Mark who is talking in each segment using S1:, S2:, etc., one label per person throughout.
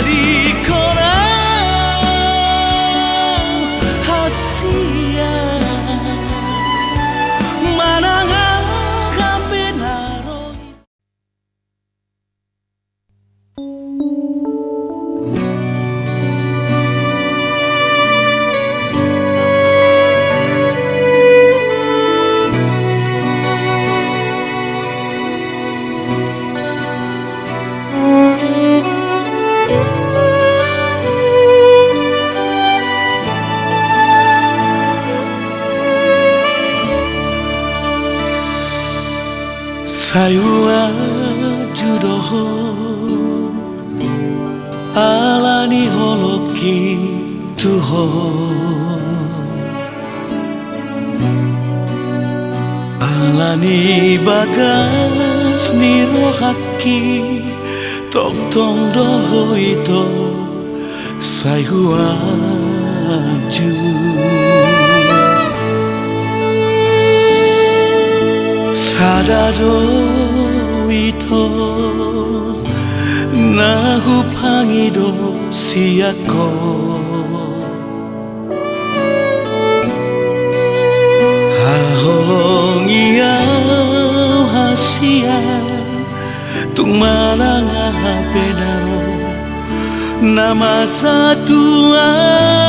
S1: tadi korang hasia manangan kampenaroi. Sayua judoho alani holoki tuho alani bagas nirohaki tok tong doho ito sayua ju. Sadado ito nahupangido siyako haholong iyaw hasia tung malanga pedaro nama satuan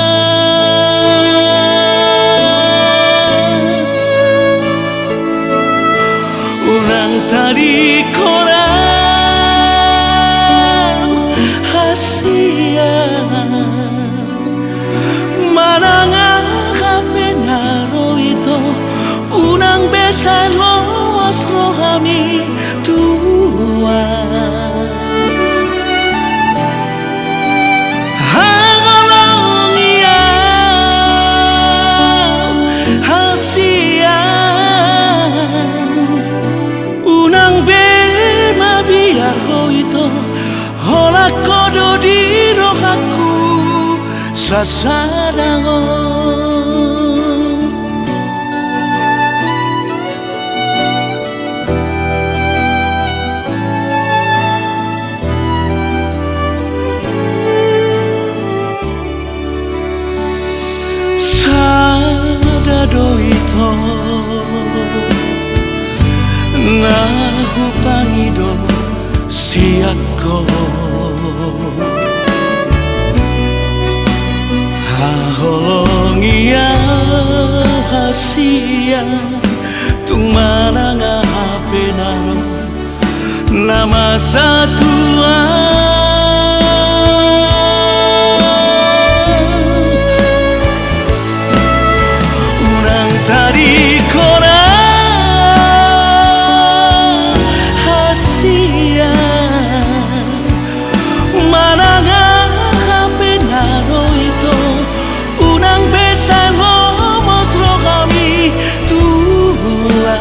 S1: orang tadi korang hasia manangan kapenaro itu unang besan lowas rohami tua hangolong iya hasia unang bema biar ho itu hola kodo di rohaku sasarango. Sadado ito nahupangido siyako haholong iya hasia tung mananga penaro nama satuan unang tadi korang hasia manangan kampenaro itu unang besan lomos rohami tua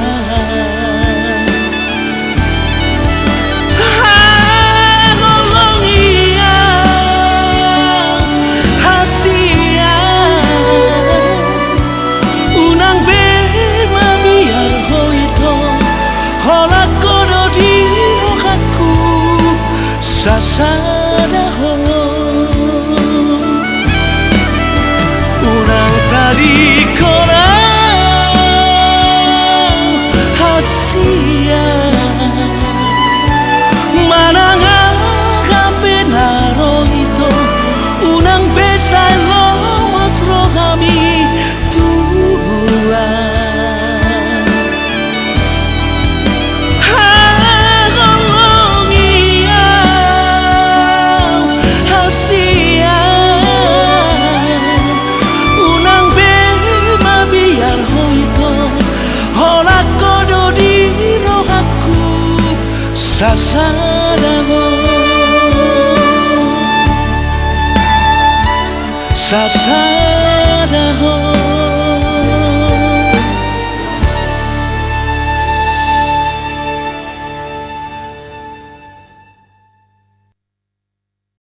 S1: hangolong iya hasia unang bema biar ho itu hola kodo di rohaku sasadaho unang tadi korang hasia manangan kampenaro itu unang besan lomos rohami tua hangolong iya hasia unang bema biar ho itu hola kodo di rohaku sasarango sasaraho.